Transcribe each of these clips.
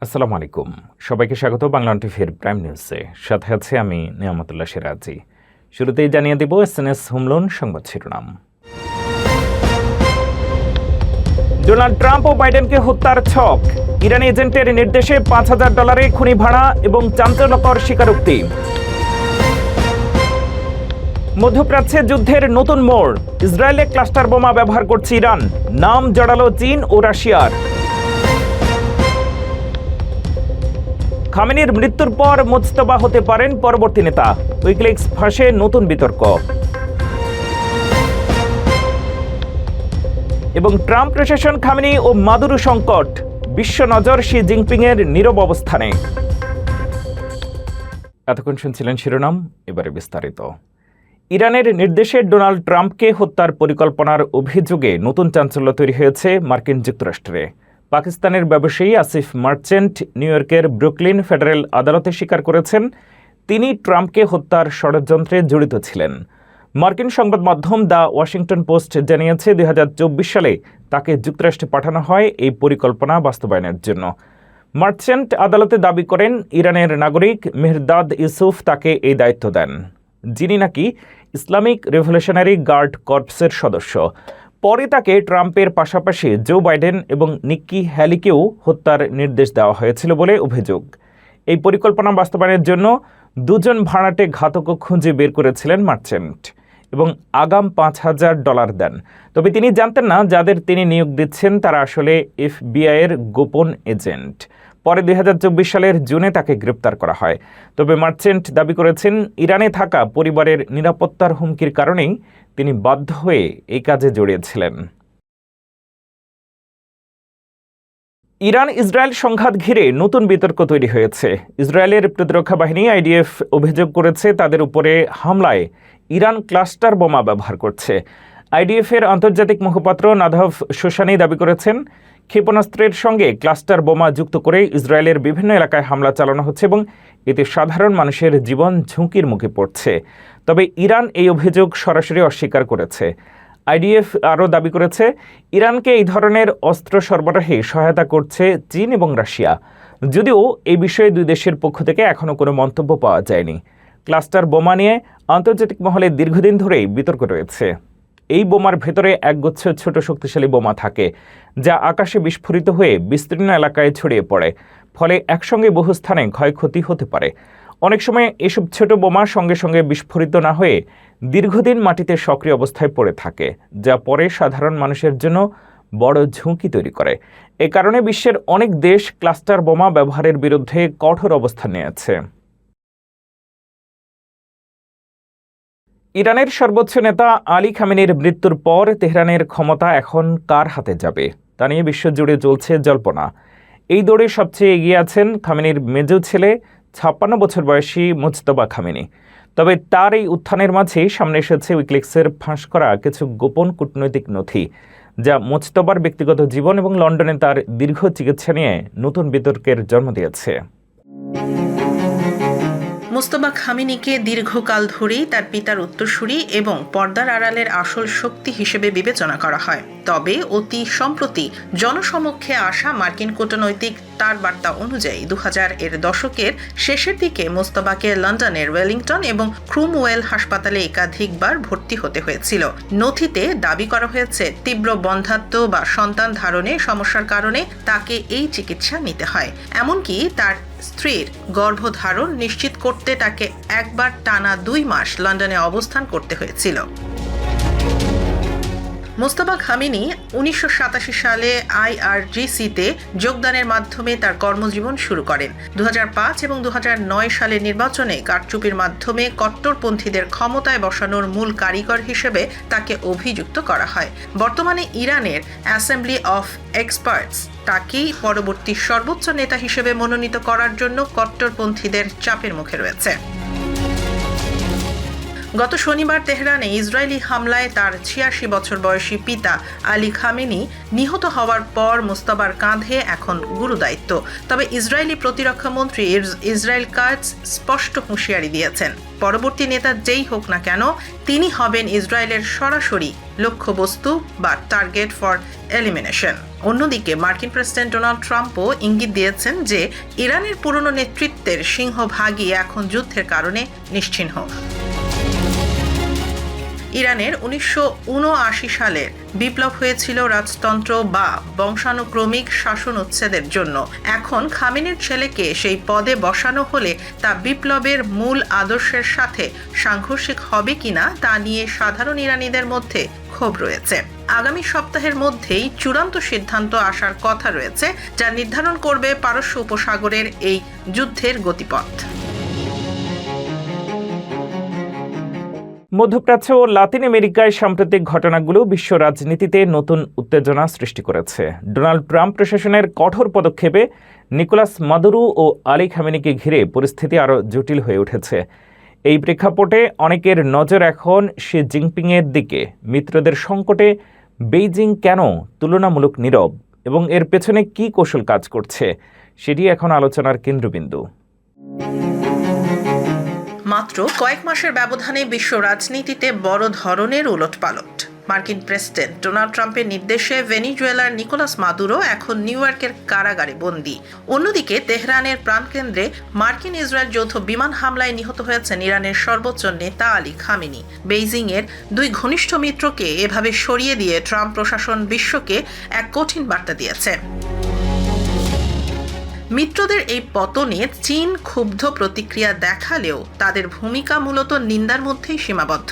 আসসালামু আলাইকুম। সবাইকে স্বাগত বাংলা টিভির প্রাইম নিউজে। সাথে আছে আমি নিয়ামতুল্লাহ সিরাজি। শুরুতেই জানিয়ে দেব এসএনএস হোম লোন সংবাদ শিরোনাম। ডোনাল্ড ট্রাম্প ও বাইডেনকে হত্যার ছক, ইরানি এজেন্টের নির্দেশে $5,000 খুনি ভাড়া এবং চাঞ্চল্যকর স্বীকারোক্তি। মধ্যপ্রাচ্যে যুদ্ধের নতুন মোড়, ইসরায়েলে ক্লাস্টার বোমা ব্যবহার করছে ইরান, নাম জড়ালো চীন ও রাশিয়ার। খামেনির মৃত্যুর পর মুজতবা হতে পারেন পরবর্তী নেতা, উইকিলিক্স ফাঁসে নতুন বিতর্ক। এবং ট্রাম্প প্রশাসন খামেনি ও মাদুরো সংকট, বিশ্ব নজর শি জিনপিং এর নীরব অবস্থানে। এতক্ষণ শুনছিলেন শিরোনাম, এবারে বিস্তারিত। ইরানের নির্দেশে ডোনাল্ড ট্রাম্পকে হত্যার পরিকল্পনার অভিযোগে নতুন চাঞ্চল্য তৈরি হয়েছে মার্কিন যুক্তরাষ্ট্রে। পাকিস্তানের ব্যবসায়ী আসিফ মার্চেন্ট নিউ ইয়র্কের ব্রুকলিন ফেডারেল আদালতে স্বীকার করেছেন তিনি ট্রাম্পকে হত্যার ষড়যন্ত্রে জড়িত ছিলেন। মার্কিন সংবাদ মাধ্যম দ্য ওয়াশিংটন পোস্ট জানিয়েছে 2024 সালে তাকে যুক্তরাষ্ট্রে পাঠানো হয় এই পরিকল্পনা বাস্তবায়নের জন্য। মার্চেন্ট আদালতে দাবি করেন ইরানের নাগরিক মেহরদাদ ইউসুফ তাকে এই দায়িত্ব দেন, যিনি নাকি ইসলামিক রেভলিউশনারি গার্ড কর্পসের সদস্য। পরে তাকে ট্রাম্পের পাশাপাশি জো বাইডেন এবং নিক্কি হ্যালিকেও হত্যার নির্দেশ দেওয়া হয়েছিল বলে অভিযোগ। এই পরিকল্পনা বাস্তবায়নের জন্য দুজন ভাড়াটে ঘাতক খুঁজে বের করেছিলেন মার্চেন্ট এবং আগাম $5,000 দেন। তবে তিনি জানতেন না যাদের তিনি নিয়োগ দিচ্ছেন তারা আসলে এফবিআইয়ের গোপন এজেন্ট। পরে 2024 সালের জুনে তাকে গ্রেপ্তার করা হয়। তবে মার্চেন্ট দাবি করেছেন ইরানে থাকা পরিবারের নিরাপত্তার হুমকির কারণেই তিনি বাধ্য হয়ে এই কাজে জড়িয়েছিলেন। ইরান ইসরায়েল সংঘাত ঘিরে নতুন বিতর্ক তৈরি হয়েছে। ইসরায়েলের প্রতিরক্ষা বাহিনী আইডিএফ অভিযোগ করেছে তাদের উপরে হামলায় ইরান ক্লাস্টার বোমা ব্যবহার করছে। আইডিএফের আন্তর্জাতিক মুখপাত্র নাদাভ শোশানি দাবি করেছেন ক্ষেপণাস্ত্রের সঙ্গে ক্লাস্টার বোমা যুক্ত করে ইসরায়েলের বিভিন্ন এলাকায় হামলা চালানো হচ্ছে এবং এতে সাধারণ মানুষের জীবন ঝুঁকির মুখে পড়ছে। তবে ইরান এই অভিযোগ সরাসরি অস্বীকার করেছে। আইডিএফ আরও দাবি করেছে ইরানকে এই ধরনের অস্ত্র সরবরাহে সহায়তা করছে চীন এবং রাশিয়া, যদিও এই বিষয়ে দুই দেশের পক্ষ থেকে এখনও কোনো মন্তব্য পাওয়া যায়নি। ক্লাস্টার বোমা নিয়ে আন্তর্জাতিক মহলে দীর্ঘদিন ধরেই বিতর্ক রয়েছে। এই বোমার ভেতরে একগুচ্ছ ছোট শক্তিশালী বোমা থাকে, যা আকাশে বিস্ফোরিত হয়ে বিস্তীর্ণ এলাকায় ছড়িয়ে পড়ে, ফলে একসঙ্গে বহু স্থানে ক্ষয়ক্ষতি হতে পারে। অনেক সময় এসব ছোট বোমা সঙ্গে সঙ্গে বিস্ফোরিত না হয়ে দীর্ঘদিন মাটিতে সক্রিয় অবস্থায় পড়ে থাকে, যা পরে সাধারণ মানুষের জন্য বড় ঝুঁকি তৈরি করে। এ কারণে বিশ্বের অনেক দেশ ক্লাস্টার বোমা ব্যবহারের বিরুদ্ধে কঠোর অবস্থান নিয়েছে। ইরানের সর্বোচ্চ নেতা আলী খামেনির মৃত্যুর পর তেহরানের ক্ষমতা এখন কার হাতে যাবে তা নিয়ে বিশ্বজুড়ে চলছে জল্পনা। এই দৌড়ে সবচেয়ে এগিয়ে আছেন খামেনির মেজ ছেলে 56 বছর বয়সী মুজতবা খামেনি। তবে তার এই উত্থানের মাঝেই সামনে এসেছে উইকিলিক্সের ফাঁস করা কিছু গোপন কূটনৈতিক নথি, যা মুজতবার ব্যক্তিগত জীবন এবং লন্ডনে তার দীর্ঘ চিকিৎসা নিয়ে নতুন বিতর্কের জন্ম দিয়েছে। মুজতবা খামেনিকে দীর্ঘকাল ধরেই তার পিতার উত্তরসূরি এবং পর্দার আড়ালের আসল শক্তি হিসেবে বিবেচনা করা হয়। তবে অতি সম্প্রতি জনসমক্ষে আসা মার্কিন কূটনৈতিক তার বার্তা অনুযায়ী 2000-এর দশকের শেষের দিকে মুজতবাকে লন্ডনের ওয়েলিংটন এবং ক্রুমওয়েল হাসপাতালে একাধিকবার ভর্তি হতে হয়েছিল। নথিতে দাবি করা হয়েছে তীব্র বন্ধ্যাত্ব বা সন্তান ধারণে সমস্যার কারণে তাকে এই চিকিৎসা নিতে হয়। এমনকি তার স্ত্রীর গর্ভধারণ নিশ্চিত করতে তাকে একবার টানা 2 মাস লন্ডনে অবস্থান করতে হয়েছিল। মুজতবা খামেনি 1987 সালে আইআরজিসিতে যোগদানের মাধ্যমে তার কর্মজীবন শুরু করেন। 2005 এবং 2009 সালের নির্বাচনে কারচুপির মাধ্যমে কট্টরপন্থীদের ক্ষমতায় বসানোর মূল কারিগর হিসেবে তাকে অভিযুক্ত করা হয়। বর্তমানে ইরানের অ্যাসেম্বলি অফ এক্সপার্টস তাকেই পরবর্তী সর্বোচ্চ নেতা হিসেবে মনোনীত করার জন্য কট্টরপন্থীদের চাপের মুখে রয়েছে। গত শনিবার তেহরানে ইসরায়েলি হামলায় তার ৮৬ বছর বয়সী পিতা আলী খামেনি নিহত হওয়ার পর মুস্তাবার কাঁধে এখন গুরুদায়িত্ব। তবে ইসরায়েলি প্রতিরক্ষা মন্ত্রী ইসরায়েল কাটজ স্পষ্ট হুঁশিয়ারি দিয়েছেন, পরবর্তী নেতা যেই হোক না কেন তিনি হবেন ইসরায়েলের সরাসরি লক্ষ্যবস্তু বা টার্গেট ফর এলিমিনেশন। অন্যদিকে মার্কিন প্রেসিডেন্ট ডোনাল্ড ট্রাম্পও ইঙ্গিত দিয়েছেন যে ইরানের পুরনো নেতৃত্বের সিংহভাগই এখন যুদ্ধের কারণে নিশ্চিহ্ন। ইরানের ১৯৭৯ সালের বিপ্লব হয়েছিল রাজতন্ত্র বা বংশানুক্রমিক শাসন উচ্ছেদের জন্য। এখন খামেনির ছেলেকে সেই পদে বসানো হলে তা বিপ্লবের মূল আদর্শের সাথে সাংঘর্ষিক হবে কিনা তা নিয়ে সাধারণ ইরানিদের মধ্যে ক্ষোভ রয়েছে। আগামী সপ্তাহের মধ্যেই চূড়ান্ত সিদ্ধান্ত আসার কথা রয়েছে, যা নির্ধারণ করবে পারস্য উপসাগরের এই যুদ্ধের গতিপথ। মধ্যপ্রাচ্য ও লাতিন আমেরিকায় সাম্প্রতিক ঘটনাগুলো বিশ্ব রাজনীতিতে নতুন উত্তেজনা সৃষ্টি করেছে। ডোনাল্ড ট্রাম্প প্রশাসনের কঠোর পদক্ষেপে নিকোলাস মাদুরো ও আলী খামেনিকে ঘিরে পরিস্থিতি আরও জটিল হয়ে উঠেছে। এই প্রেক্ষাপটে অনেকের নজর এখন শি জিনপিংয়ের দিকে। মিত্রদের সংকটে বেইজিং কেন তুলনামূলক নীরব এবং এর পেছনে কী কৌশল কাজ করছে, সেটি এখন আলোচনার কেন্দ্রবিন্দু। মাত্র কয়েক মাসের ব্যবধানে বিশ্ব রাজনীতিতে বড় ধরনের উলটপালট। মার্কিন প্রেসিডেন্ট ডোনাল্ড ট্রাম্পের নির্দেশে ভেনিজুয়েলার নিকোলাস মাদুরো এখন নিউ ইয়র্কের কারাগারে বন্দী। অন্যদিকে তেহরানের প্রাণকেন্দ্রে মার্কিন ইসরায়েল যৌথ বিমান হামলায় নিহত হয়েছেন ইরানের সর্বোচ্চ নেতা আলী খামেনি। বেইজিংয়ের দুই ঘনিষ্ঠ মিত্রকে এভাবে সরিয়ে দিয়ে ট্রাম্প প্রশাসন বিশ্বকে এক কঠিন বার্তা দিয়েছে। মিত্রদের এই পতনে চীন ক্ষুব্ধ প্রতিক্রিয়া দেখালেও তাদের ভূমিকা মূলত নিন্দার মধ্যেই সীমাবদ্ধ।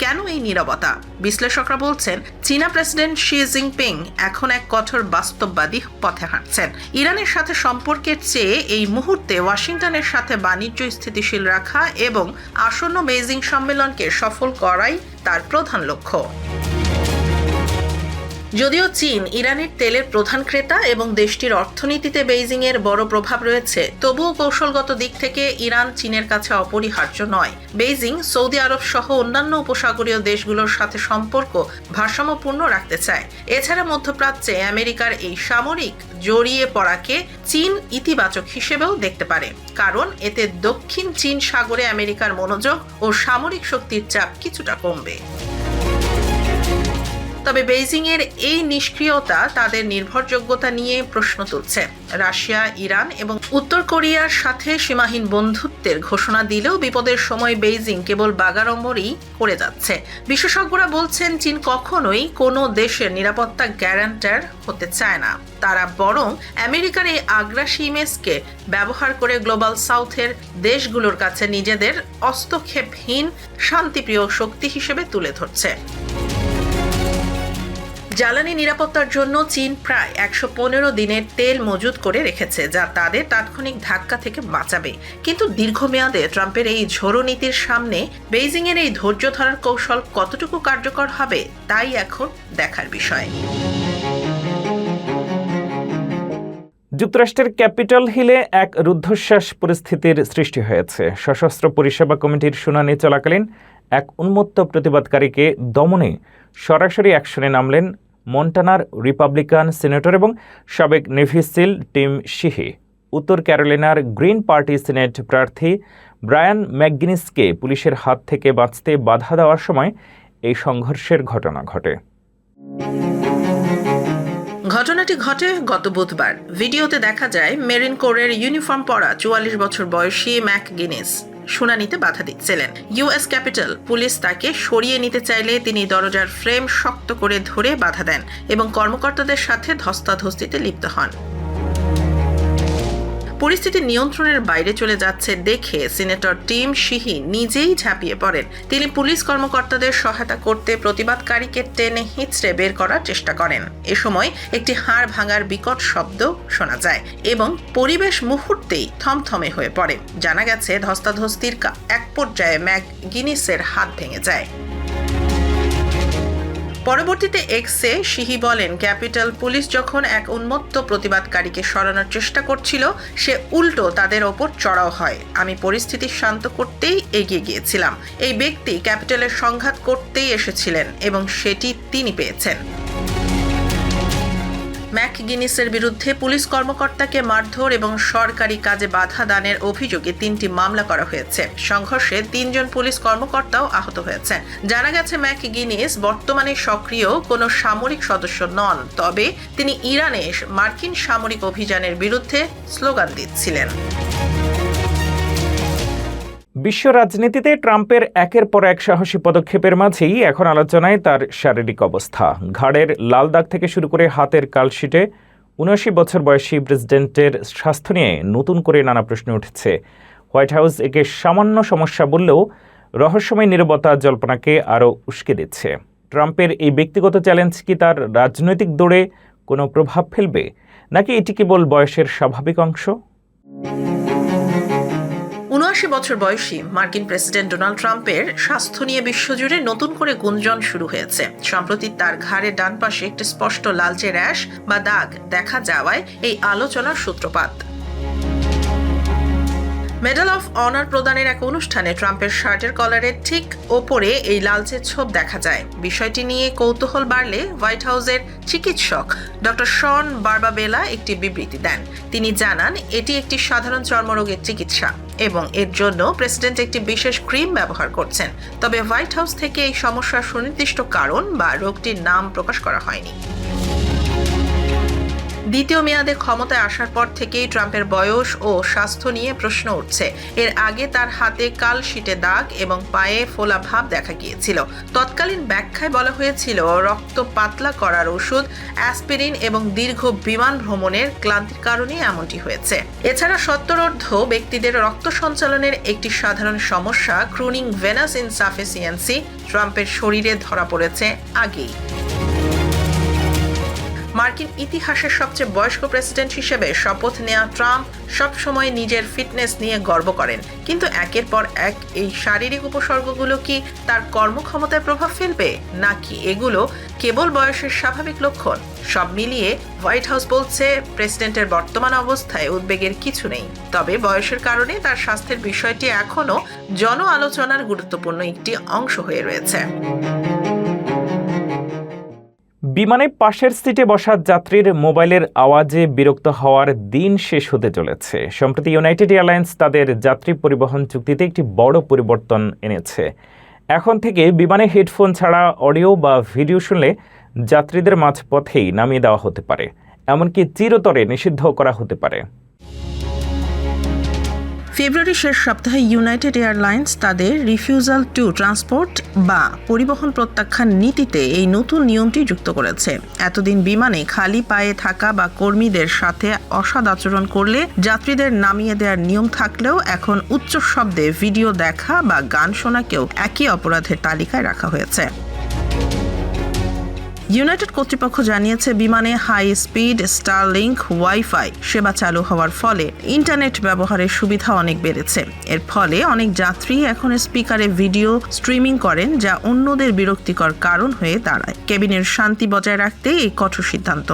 কেন এই নীরবতা? বিশ্লেষকরা বলছেন, চীনা প্রেসিডেন্ট শি জিনপিং এখন এক কঠোর বাস্তববাদী পথে হাঁটছেন। ইরানের সাথে সম্পর্কের চেয়ে এই মুহূর্তে ওয়াশিংটনের সাথে বাণিজ্য স্থিতিশীল রাখা এবং আসন্ন বেইজিং সম্মেলনকে সফল করাই তার প্রধান লক্ষ্য। যদিও চীন ইরানের তেলের প্রধান ক্রেতা এবং দেশটির অর্থনীতিতে বেইজিংয়ের বড় প্রভাব রয়েছে, তবুও কৌশলগত দিক থেকে ইরান চীনের কাছে অপরিহার্য নয়। বেইজিং সৌদি আরব সহ অন্যান্য উপসাগরীয় দেশগুলোর সাথে সম্পর্ক ভারসাম্যপূর্ণ রাখতে চায়। এছাড়া মধ্যপ্রাচ্যে আমেরিকার এই সামরিক জড়িয়ে পড়াকে চীন ইতিবাচক হিসেবেও দেখতে পারে, কারণ এতে দক্ষিণ চীন সাগরে আমেরিকার মনোযোগ ও সামরিক শক্তির চাপ কিছুটা কমবে। তবে বেইজিংয়ের এই নিষ্ক্রিয়তা তাদের নির্ভরযোগ্যতা নিয়ে প্রশ্ন তুলছে। রাশিয়া, ইরান এবং উত্তর কোরিয়ার সাথে সীমাহীন বন্ধুত্বের ঘোষণা দিলেও বিপদের সময় বেইজিং কেবল বাগাড়ম্বরই করে যাচ্ছে। বিশেষজ্ঞরা বলছেন, চীন কখনোই কোনো দেশের নিরাপত্তা গ্যারান্টার হতে চায় না। তারা বরং আমেরিকার এই আগ্রাসী ইমেজকে ব্যবহার করে গ্লোবাল সাউথের দেশগুলোর কাছে নিজেদের হস্তক্ষেপহীন শান্তিপ্রিয় শক্তি হিসেবে তুলে ধরছে। জ্বালানি নিরাপত্তার জন্য চীন প্রায় ১১৫ দিনের তেল মজুত করে রেখেছে, যা তাদের তাৎক্ষণিক ধাক্কা থেকে বাঁচাবে। কিন্তু দীর্ঘমেয়াদে ট্রাম্পের এই ঝোড়ো নীতির সামনে বেইজিংয়ের এই ধৈর্য ধরার কৌশল কতটুকু কার্যকর হবে, তাই এখন দেখার বিষয়। যুক্তরাষ্ট্রের ক্যাপিটল হিলে এক রুদ্ধশ্বাস পরিস্থিতির সৃষ্টি হয়েছে। সশস্ত্র পরিষেবা কমিটির শুনানি চলাকালীন এক উন্মত্ত প্রতিবাদকারীকে দমনে সরাসরি অ্যাকশনে নামলেন মন্টানার রিপাবলিকান সিনেটর এবং সাবেক নেভি সিল টিম শিহি। উত্তর ক্যারোলিনার গ্রিন পার্টি সিনেট প্রার্থী ব্রায়ান ম্যাকগিনিসকে পুলিশের হাত থেকে বাঁচতে বাধা দেওয়ার সময় এই সংঘর্ষের ঘটনা ঘটে। ঘটনাটি ঘটে গত বুধবার। ভিডিওতে দেখা যায় মেরিন কোরের ইউনিফর্ম পরা ৪৪ বছর বয়সী ম্যাকগিনিস শুনানিতে বাধা দিচ্ছিলেন। ইউএস ক্যাপিটাল পুলিশ তাকে সরিয়ে নিতে চাইলে তিনি দরজার ফ্রেম শক্ত করে ধরে বাধা দেন এবং কর্মকর্তাদের সাথে ধস্তাধস্তিতে লিপ্ত হন। পরিস্থিতি নিয়ন্ত্রণের বাইরে চলে যাচ্ছে দেখে সিনেটর টিম শিহি নিজেই ঝাঁপিয়ে পড়েন। তিনি পুলিশ কর্মকর্তাদের সহায়তা করতে প্রতিবাদকারীকে টেনে হিঁচড়ে বের করার চেষ্টা করেন। এ সময় একটি হাড় ভাঙার বিকট শব্দ শোনা যায় এবং পরিবেশ মুহূর্তেই থমথমে হয়ে পড়ে। জানা গেছে, ধস্তাধস্তির এক পর্যায়ে ম্যাকগিনিসের হাত ভেঙে যায়। পরবর্তীতে এক্সে শিহি বলেন, ক্যাপিটাল পুলিশ যখন এক উন্মত্ত প্রতিবাদকারীকে সরানোর চেষ্টা করছিল, সে উল্টো তাদের ওপর চড়াও হয়। আমি পরিস্থিতি শান্ত করতেই এগিয়ে গিয়েছিলাম। এই ব্যক্তি ক্যাপিটালের সংঘাত করতেই এসেছিলেন এবং সেটি তিনি পেয়েছেন। ম্যাকগিনিসের বিরুদ্ধে পুলিশ কর্মকর্তাকে মারধর এবং সরকারি কাজে বাধা দানের অভিযোগে 3টি মামলা করা হয়েছে। সংঘর্ষে 3 জন পুলিশ কর্মকর্তাও আহত হয়েছেন। জানা গেছে, ম্যাকগিনিস বর্তমানে সক্রিয় কোনো সামরিক সদস্য নন, তবে তিনি ইরানে মার্কিন সামরিক অভিযানের বিরুদ্ধে স্লোগান দিচ্ছিলেন। বিশ্ব রাজনীতিতে ট্রাম্পের একের পর এক সাহসী পদক্ষেপের মাঝেই এখন আলোচনায় তার শারীরিক অবস্থা। ঘাড়ের লাল দাগ থেকে শুরু করে হাতের কালশিটে ৭৯ বছর বয়সী প্রেসিডেন্টের স্বাস্থ্য নিয়ে নতুন করে নানা প্রশ্ন উঠেছে। হোয়াইট হাউস একে সামান্য সমস্যা বললেও রহস্যময় নীরবতা জল্পনাকে আরও উস্কে দিচ্ছে। ট্রাম্পের এই ব্যক্তিগত চ্যালেঞ্জ কি তার রাজনৈতিক দৌড়ে কোনো প্রভাব ফেলবে, নাকি এটি কেবল বয়সের স্বাভাবিক অংশ? ৭৯ বছর বয়সী মার্কিন প্রেসিডেন্ট ডোনাল্ড ট্রাম্পের স্বাস্থ্য নিয়ে বিশ্বজুড়ে নতুন করে গুঞ্জন শুরু হয়েছে। সম্প্রতি তার ঘাড়ের ডান পাশে একটি স্পষ্ট লালচে র্যাশ বা দাগ দেখা যাওয়ায় এই আলোচনার সূত্রপাত। মেডেল অফ অনার প্রদানের এক অনুষ্ঠানে ট্রাম্পের শার্টের কলারের ঠিক ওপরে এই লালচে ছোপ দেখা যায়। বিষয়টি নিয়ে কৌতূহল বাড়লে হোয়াইট হাউসের চিকিৎসক ডক্টর শন বারবাবেলা একটি বিবৃতি দেন। তিনি জানান, এটি একটি সাধারণ চর্মরোগের চিকিৎসা এবং এর জন্য প্রেসিডেন্ট একটি বিশেষ ক্রিম ব্যবহার করছেন। তবে হোয়াইট হাউস থেকে এই সমস্যার সুনির্দিষ্ট কারণ বা রোগটির নাম প্রকাশ করা হয়নি। দ্বিতীয় মেয়াদে ক্ষমতায় আসার পর থেকেই ট্রাম্পের বয়স ও স্বাস্থ্য নিয়ে প্রশ্ন উঠছে। এর আগে তার হাতে কালশিটে দাগ এবং পায়ে ফোলা ভাব দেখা গিয়েছিল। তৎকালীন ব্যাখ্যায় বলা হয়েছিল, রক্ত পাতলা করার ওষুধ, অ্যাসপিরিন এবং দীর্ঘ বিমান ভ্রমণের ক্লান্তির কারণে এমনটি হয়েছে। এছাড়া সত্তরোর্ধ্ব ব্যক্তিদের রক্ত সঞ্চালনের একটি সাধারণ সমস্যা, ক্রনিক ভেনাস ইনসাফিসিয়েন্সি, ট্রাম্পের শরীরে ধরা পড়েছে আগেই। মার্কিন ইতিহাসের সবচেয়ে বয়স্ক প্রেসিডেন্ট হিসেবে শপথ নেওয়া ট্রাম্প সবসময় নিজের ফিটনেস নিয়ে গর্ব করেন, কিন্তু একের পর এক এই শারীরিক উপসর্গগুলো কি তার কর্মক্ষমতায় প্রভাব ফেলবে, নাকি এগুলো কেবল বয়সের স্বাভাবিক লক্ষণ? সব মিলিয়ে হোয়াইট হাউস বলছে, প্রেসিডেন্টের বর্তমান অবস্থায় উদ্বেগের কিছু নেই, তবে বয়সের কারণে তার স্বাস্থ্যের বিষয়টি এখনও জন আলোচনার গুরুত্বপূর্ণ একটি অংশ হয়ে রয়েছে। বিমানে পাশের সিটে বসা যাত্রীর মোবাইলের আওয়াজে বিরক্ত হওয়ার দিন শেষ হতে চলেছে। সম্প্রতি ইউনাইটেড এয়ারলাইন্স তাদের যাত্রী পরিবহন চুক্তিতে একটি বড় পরিবর্তন এনেছে। এখন থেকে বিমানে হেডফোন ছাড়া অডিও বা ভিডিও শুনলে যাত্রীদের মাঝপথেই নামিয়ে দেওয়া হতে পারে, এমনকি চিরতরে নিষিদ্ধ করা হতে পারে। ফেব্রুয়ারি শেষ সপ্তাহে ইউনাইটেড এয়ারলাইন্স তাদের রিফিউজাল টু ট্রান্সপোর্ট বা পরিবহন প্রত্যাখ্যান নীতিতে এই নতুন নিয়মটি যুক্ত করেছে। এতদিন বিমানে খালি পায়ে থাকা বা কর্মীদের সাথে অসৎ আচরণ করলে যাত্রীদের নামিয়ে দেওয়ার নিয়ম থাকলেও এখন উচ্চ শব্দে ভিডিও দেখা বা গান শোনাকেও একই অপরাধের তালিকায় রাখা হয়েছে। ইউনাইটেড কর্তৃপক্ষ জানিয়েছে, বিমানে হাই স্পিড স্টারলিংক ওয়াইফাই সেবা চালু হওয়ার ফলে ইন্টারনেট ব্যবহারের সুবিধা অনেক বেড়েছে। এর ফলে অনেক যাত্রী এখন স্পিকারে ভিডিও স্ট্রিমিং করেন, যা অন্যদের বিরক্তিকর কারণ হয়ে দাঁড়ায়। কেবিনের শান্তি বজায় রাখতে এই কঠোর সিদ্ধান্ত।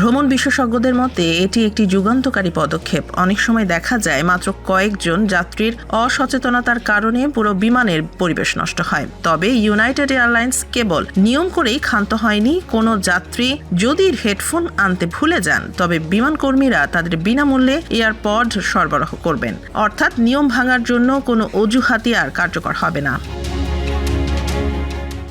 ভ্রমণ বিশেষজ্ঞদের মতে এটি একটি যুগান্তকারী পদক্ষেপ। অনেক সময় দেখা যায় মাত্র কয়েকজন যাত্রীর অসচেতনতার কারণে পুরো বিমানের পরিবেশ নষ্ট হয়। তবে ইউনাইটেড এয়ারলাইন্স কেবল নিয়ম করেই ক্ষান্ত হয়নি। কোনো যাত্রী যদি হেডফোন আনতে ভুলে যান, তবে বিমান কর্মীরা তাদের বিনামূল্যে এয়ারপড সরবরাহ করবেন। অর্থাৎ নিয়ম ভাঙার জন্য কোনো অজুহাতই আর কার্যকর হবে না।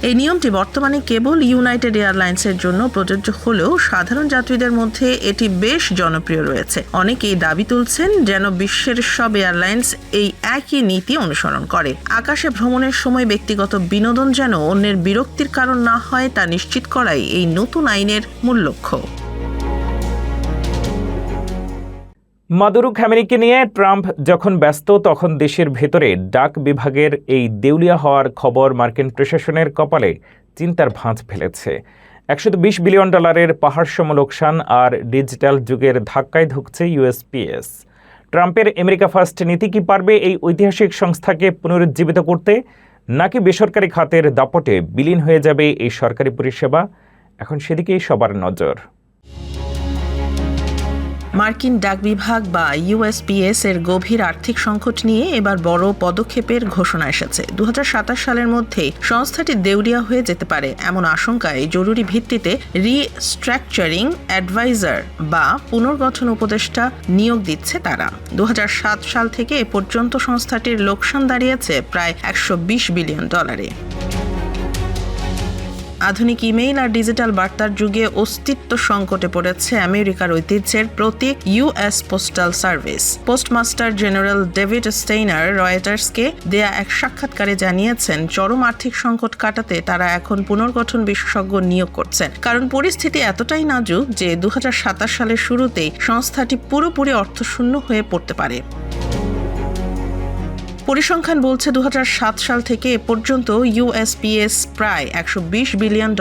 এই নিয়মটি বর্তমানে কেবল ইউনাইটেড এয়ারলাইন্সের জন্য প্রযোজ্য হলেও সাধারণ যাত্রীদের মধ্যে এটি বেশ জনপ্রিয় রয়েছে। অনেকেই দাবি তুলছেন যেন বিশ্বের সব এয়ারলাইন্স এই একই নীতি অনুসরণ করে। আকাশে ভ্রমণের সময় ব্যক্তিগত বিনোদন যেন অন্যের বিরক্তির কারণ না হয়, তা নিশ্চিত করাই এই নতুন আইনের মূল লক্ষ্য। মাদুরো খামেনিকে নিয়ে ট্রাম্প যখন ব্যস্ত, তখন দেশের ভেতরে ডাক বিভাগের এই দেউলিয়া হওয়ার খবর মার্কিন প্রশাসনের কপালে চিন্তার ভাঁজ ফেলেছে। $120 বিলিয়ন পাহাড়সম লোকসান আর ডিজিটাল যুগের ধাক্কায় ঢুকছে ইউএসপিএস। ট্রাম্পের আমেরিকা ফার্স্ট নীতি কি পারবে এই ঐতিহাসিক সংস্থাকে পুনরুজ্জীবিত করতে, নাকি বেসরকারি খাতের দাপটে বিলীন হয়ে যাবে এই সরকারি পরিষেবা? এখন সেদিকেই সবার নজর। মার্কিন ডাক বিভাগ বা ইউএসপিএস এর গভীর আর্থিক সংকট নিয়ে এবার বড় পদক্ষেপের ঘোষণা এসেছে। 2027 সালের মধ্যেই সংস্থাটি দেউলিয়া হয়ে যেতে পারে এমন আশঙ্কায় জরুরি ভিত্তিতে রিস্ট্রাকচারিং অ্যাডভাইজার বা পুনর্গঠন উপদেষ্টা নিয়োগ দিচ্ছে তারা। 2007 সাল থেকে এ পর্যন্ত সংস্থাটির লোকসান দাঁড়িয়েছে প্রায় $120 বিলিয়ন। আধুনিক ইমেইল আর ডিজিটাল বার্তার যুগে অস্তিত্ব সংকটে পড়েছে আমেরিকার ঐতিহ্যের প্রতীক US postal service. Postmaster general David Steiner রয়টার্সকে দেয়া এক সাক্ষাৎকারে জানিয়েছেন, চরম আর্থিক সংকট কাটাতে তারা এখন পুনর্গঠন বিশেষজ্ঞ নিয়োগ করছেন, কারণ পরিস্থিতি এতটাই নাজুক যে 2027 সালের শুরুতেই সংস্থাটি পুরোপুরি অর্থশূন্য হয়ে পড়তে পারে। পরিসংখ্যান বলছে 2007 সাল থেকে এ পর্যন্ত ইউএসপিএস প্রায় $120 বিলিয়ন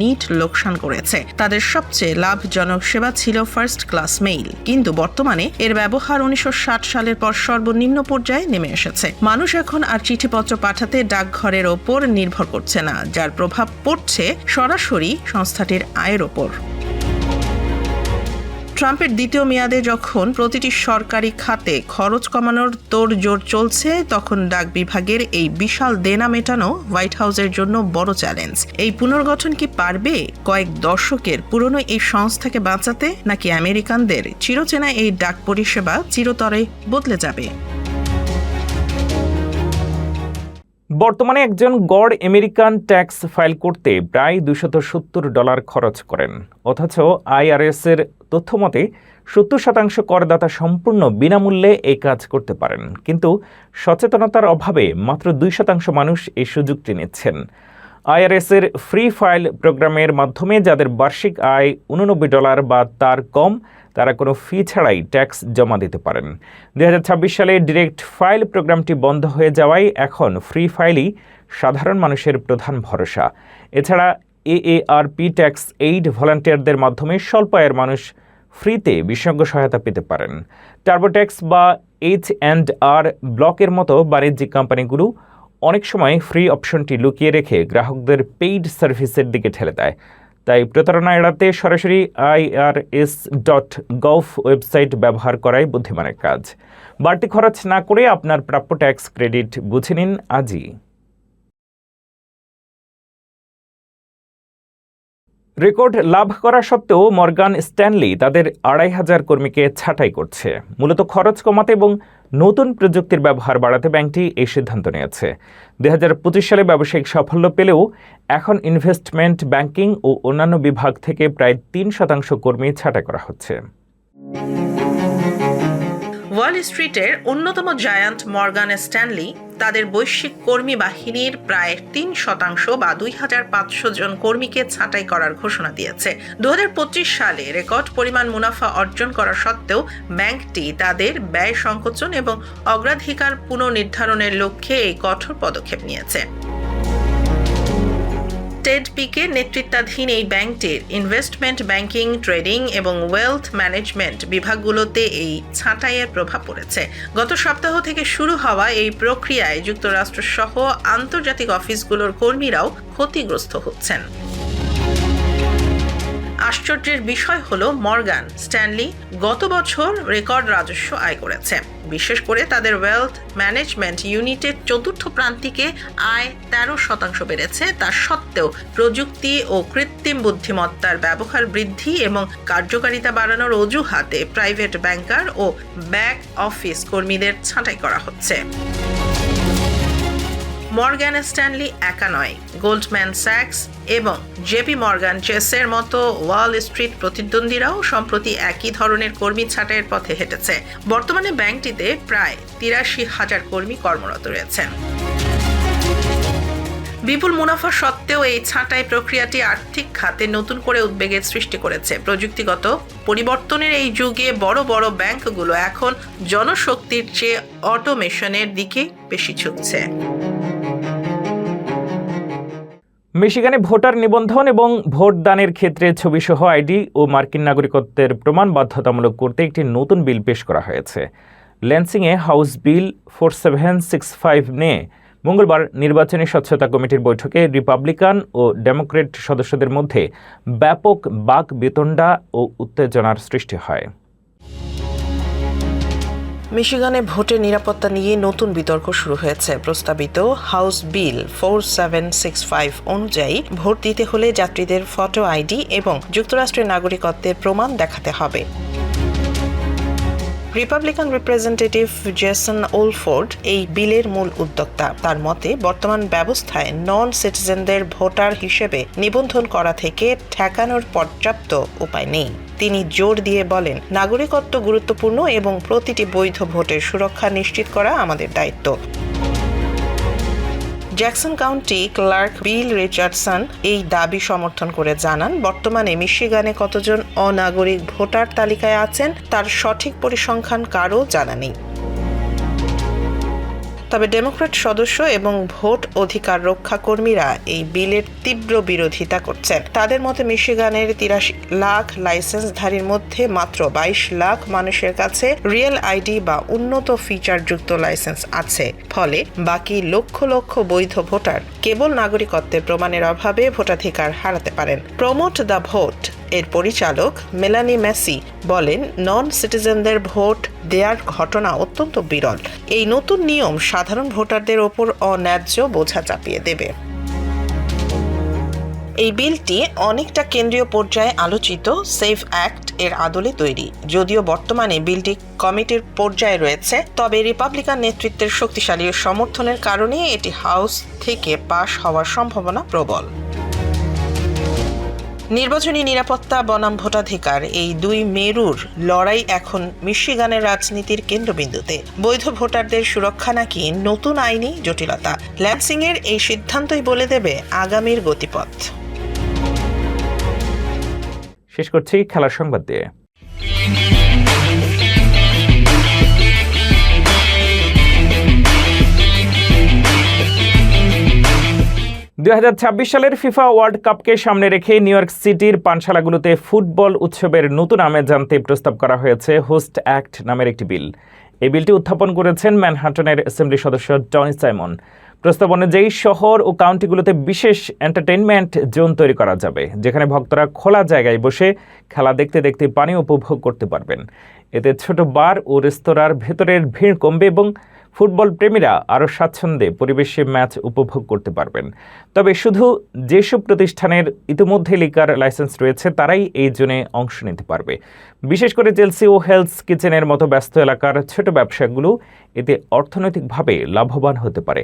নিট লোকসান করেছে। তাদের সবচেয়ে লাভজনক সেবা ছিল ফার্স্ট ক্লাস মেইল, কিন্তু বর্তমানে এর ব্যবহার 1960 সালের পর সর্বনিম্ন পর্যায়ে নেমে এসেছে। মানুষ এখন আর চিঠিপত্র পাঠাতে ডাকঘরের ওপর নির্ভর করছে না, যার প্রভাব পড়ছে সরাসরি সংস্থাটির আয়ের ওপর। ট্রাম্পের দ্বিতীয় মেয়াদে যখন প্রতিটি সরকারি খাতে খরচ কমানোর তোড়জোড় চলছে, তখন ডাক বিভাগের এই বিশাল দেনা মেটানো হোয়াইট হাউসের জন্য বড় চ্যালেঞ্জ। এই পুনর্গঠন কি পারবে কয়েক দশকের পুরনো এই সংস্থাকে বাঁচাতে, নাকি আমেরিকানদের চিরচেনা এই ডাক পরিষেবা চিরতরে বদলে যাবে? বর্তমানে একজন গড় আমেরিকান ট্যাক্স ফাইল করতে প্রায় $270 খরচ করেন, অথচ আইআরএস-এর তথ্য মতে 70% করদাতা সম্পূর্ণ বিনামূল্যে এই কাজ করতে পারেন, কিন্তু সচেতনতার অভাবে মাত্র 2% মানুষ এই সুযোগটি নিচ্ছেন। আইআরএস-এর ফ্রি ফাইল প্রোগ্রামের মাধ্যমে যাদের বার্ষিক আয় $89 বা তার কম, তারা কোনো ফি ছাড়াই ট্যাক্স জমা দিতে পারেন। 2026 সালে ডিরেক্ট ফাইল প্রোগ্রামটি বন্ধ হয়ে যাওয়ায় এখন ফ্রি ফাইলই সাধারণ মানুষের প্রধান ভরসা। এছাড়া এএআরপি ট্যাক্স এইড ভলান্টিয়ারদের মাধ্যমে স্বল্প আয়ের মানুষ ফ্রিতে বিশেষজ্ঞ সহায়তা পেতে পারেন। টার্বোট্যাক্স বা H&R ব্লকের মতো বাণিজ্যিক কোম্পানিগুলো অনেক সময় ফ্রি অপশনটি লুকিয়ে রেখে গ্রাহকদের পেইড সার্ভিসের দিকে ঠেলে দেয়। তাই প্রতারণা এড়াতে সরাসরি irs.gov ওয়েবসাইট ব্যবহার করাই বুদ্ধিমানের কাজ। বাড়তি খরচ না করে আপনার প্রাপ্য ট্যাক্স ক্রেডিট বুঝে নিন আজই। রেকর্ড লাভ করা সত্ত্বেও মর্গান স্ট্যানলি তাদের 2500 কর্মীকে ছাঁটাই করছে। মূলত খরচ কমাতে এবং নতুন প্রযুক্তির ব্যবহার বাড়াতে ব্যাংকটি এই সিদ্ধান্ত নিয়েছে। 2025 সালে ব্যবসায়িক সাফল্য পেলেও এখন ইনভেস্টমেন্ট ব্যাংকিং ও অন্যান্য বিভাগ থেকে প্রায় 3% কর্মী ছাঁটাই করা হচ্ছে। ওয়াল স্ট্রিটের অন্যতম জায়ান্ট মর্গান স্ট্যানলি তাদের বৈশ্বিক কর্মী বাহিনীর প্রায় 3% বা 2500 জন কর্মীকে ছাঁটাই করার ঘোষণা দিয়েছে। 2025 সালে রেকর্ড পরিমাণ মুনাফা অর্জন করা সত্ত্বেও ব্যাংকটি তাদের ব্যয় সংকোচন এবং অগ্রাধিকার পুনর্নির্ধারণের লক্ষ্যে এই কঠোর পদক্ষেপ নিয়েছে। টেড পিকের নেতৃত্বাধীন এই ব্যাংকটির ইনভেস্টমেন্ট ব্যাংকিং, ট্রেডিং এবং ওয়েলথ ম্যানেজমেন্ট বিভাগগুলোতে এই ছাঁটাইয়ের প্রভাব পড়েছে। গত সপ্তাহ থেকে শুরু হওয়া এই প্রক্রিয়ায় যুক্তরাষ্ট্র সহ আন্তর্জাতিক অফিসগুলোর কর্মীরাও ক্ষতিগ্রস্ত হচ্ছেন। আশ্চর্যের বিষয় হলো মর্গান স্ট্যানলি গত বছর রেকর্ড রাজস্ব আয় করেছে। বিশেষ করে তাদের ওয়েলথ ম্যানেজমেন্ট ইউনিটের চতুর্থ প্রান্তিকে আয় 13% বেড়েছে। তা সত্ত্বেও প্রযুক্তি ও কৃত্রিম বুদ্ধিমত্তার ব্যবহার বৃদ্ধি এবং কার্যকারিতা বাড়ানোর অজুহাতে প্রাইভেট ব্যাংকার ও ব্যাক অফিস কর্মীদের ছাঁটাই করা হচ্ছে। মর্গান স্ট্যানলি একা নয়, গোল্ডম্যান স্যাক্স এবং জেপি মর্গান চেসের মতো ওয়াল স্ট্রিট প্রতিদ্বন্দ্বীরাও সম্প্রতি একই ধরনের কর্মী ছাঁটাইয়ের পথে হেঁটেছে। বর্তমানে ব্যাংকটিতে প্রায় 83,000 কর্মী কর্মরত রয়েছেন। বিপুল মুনাফা সত্ত্বেও এই ছাঁটাই প্রক্রিয়াটি আর্থিক খাতে নতুন করে উদ্বেগের সৃষ্টি করেছে। প্রযুক্তিগত পরিবর্তনের এই যুগে বড় বড় ব্যাংকগুলো এখন জনশক্তির চেয়ে অটোমেশনের দিকে বেশি ঝুঁকছে। মিশিগানে ভোটার নিবন্ধন এবং ভোটদানের ক্ষেত্রে ছবিসহ আইডি ও মার্কিন নাগরিকত্বের প্রমাণ বাধ্যতামূলক করতে একটি নতুন বিল পেশ করা হয়েছে। ল্যান্সিংয়ে হাউস বিল 4765 নিয়ে মঙ্গলবার নির্বাচনী স্বচ্ছতা কমিটির বৈঠকে রিপাবলিকান ও ডেমোক্রেট সদস্যদের মধ্যে ব্যাপক বাকবিতণ্ডা ও উত্তেজনার সৃষ্টি হয়। মিশিগানে ভোটের নিরাপত্তা নিয়ে নতুন বিতর্ক শুরু হয়েছে। প্রস্তাবিত হাউস বিল 4765 অনুযায়ী ভোট দিতে হলে যাত্রীদের ফটো আইডি এবং যুক্তরাষ্ট্রের নাগরিকত্বের প্রমাণ দেখাতে হবে। রিপাবলিকান রিপ্রেজেন্টেটিভ জেসন ওলফোর্ড এই বিলের মূল উদ্যোক্তা। তার মতে বর্তমান ব্যবস্থায় নন সিটিজেনদের ভোটার হিসেবে নিবন্ধন করা থেকে ঠেকানোর পর্যাপ্ত উপায় নেই। তিনি জোর দিয়ে বলেন, নাগরিকত্ব গুরুত্বপূর্ণ এবং প্রতিটি বৈধ ভোটের সুরক্ষা নিশ্চিত করা আমাদের দায়িত্ব। জ্যাকসন কাউন্টি ক্লার্ক বিল রিচার্ডসন এই দাবি সমর্থন করে জানান, বর্তমানে মিশিগানে কতজন অনাগরিক ভোটার তালিকায় আছেন তার সঠিক পরিসংখ্যান কারও জানা নেই। তবে ডেমোক্র্যাট সদস্য এবং ভোট অধিকার রক্ষা কর্মীরা এই বিলের তীব্র বিরোধিতা করছেন। তাদের মতে মিশিগানের 83 লাখ লাইসেন্সধারীর মধ্যে মাত্র 22 লাখ মানুষের কাছে রিয়েল আইডি বা উন্নত ফিচারযুক্ত লাইসেন্স আছে। ফলে বাকি লক্ষ লক্ষ বৈধ ভোটার কেবল নাগরিকত্বের প্রমাণের অভাবে ভোটাধিকার হারাতে পারেন। প্রমোট দ্য ভোট এর পরিচালক মেলানি মেসি বলেন, নন সিটিজেনদের ভোট দেওয়ার ঘটনা অত্যন্ত বিরল। এই নতুন নিয়ম সাধারণ ভোটারদের ওপর অন্যায্য বোঝা চাপিয়ে দেবে। এই বিলটি অনেকটা কেন্দ্রীয় পর্যায়ে আলোচিত সেভ অ্যাক্ট এর আদলে তৈরি। যদিও বর্তমানে বিলটি কমিটির পর্যায়ে রয়েছে, তবে রিপাবলিকান নেতৃত্বের শক্তিশালী সমর্থনের কারণে এটি হাউস থেকে পাশ হওয়ার সম্ভাবনা প্রবল। নির্বাচনী নিরাপত্তা বনাম ভোটাধিকার, এই দুই মেরুর লড়াই এখন মিশিগানের রাজনীতির কেন্দ্রবিন্দুতে। বৈধ ভোটারদের সুরক্ষা নাকি নতুন আইনি জটিলতা, ল্যান্সিংয়ের এই সিদ্ধান্তই বলে দেবে আগামীর গতিপথ। শেষ করছি খেলার সংবাদ দিয়ে। 2026 সালের ফিফা ওয়ার্ল্ড কাপকে সামনে রেখে নিউ ইয়র্ক সিটির পানশালাগুলোতে ফুটবল উৎসবের নতুন আমেজ আনতে প্রস্তাব করা হয়েছে হোস্ট অ্যাক্ট নামের একটি বিল। এই বিলটি উত্থাপন করেছেন ম্যানহাটনের অ্যাসেম্বলি সদস্য টনি সাইমন। প্রস্তাব অনুযায়ী শহর ও কাউন্টিগুলোতে বিশেষ এন্টারটেইনমেন্ট জোন তৈরি করা যাবে, যেখানে ভক্তরা খোলা জায়গায় বসে খেলা দেখতে দেখতে পানি উপভোগ করতে পারবেন। এতে ছোট বার ও রেস্তোরাঁর ভেতরের ভিড় কমবে এবং ফুটবল প্রেমীরা আরও স্বাচ্ছন্দ্যে পরিবেশে ম্যাচ উপভোগ করতে পারবেন। তবে শুধু যেসব প্রতিষ্ঠানের ইতিমধ্যে লিকার লাইসেন্স রয়েছে তারাই এই জোনে অংশ নিতে পারবে। বিশেষ করে চেলসি ও হেলস কিচেনের মতো ব্যস্ত এলাকার ছোট ব্যবসাগুলো এতে অর্থনৈতিকভাবে লাভবান হতে পারে।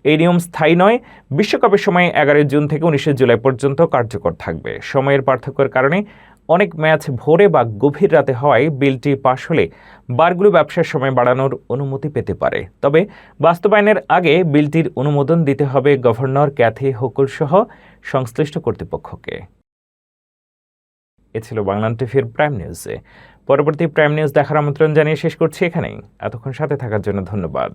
এই নিয়ম স্থায়ী নয়, বিশ্বকাপের সময় 11 জুন থেকে 19 জুলাই পর্যন্ত কার্যকর থাকবে। সময়ের পার্থক্যের কারণে অনেক ম্যাচ ভোরে বা গভীর রাতে হওয়ায় বিলটি পাশ হলে বারগুলো ব্যবসার সময় বাড়ানোর অনুমতি পেতে পারে। তবে বাস্তবায়নের আগে বিলটির অনুমোদন দিতে হবে গভর্নর ক্যাথি হোকুল সহ সংশ্লিষ্ট কর্তৃপক্ষকে। এ ছিল বাংলাদেশ টিভির প্রাইম নিউজে। পরবর্তী প্রাইম নিউজ দেখার আমন্ত্রণ জানিয়ে শেষ করছি এখানেই। এতক্ষণ সাথে থাকার জন্য ধন্যবাদ।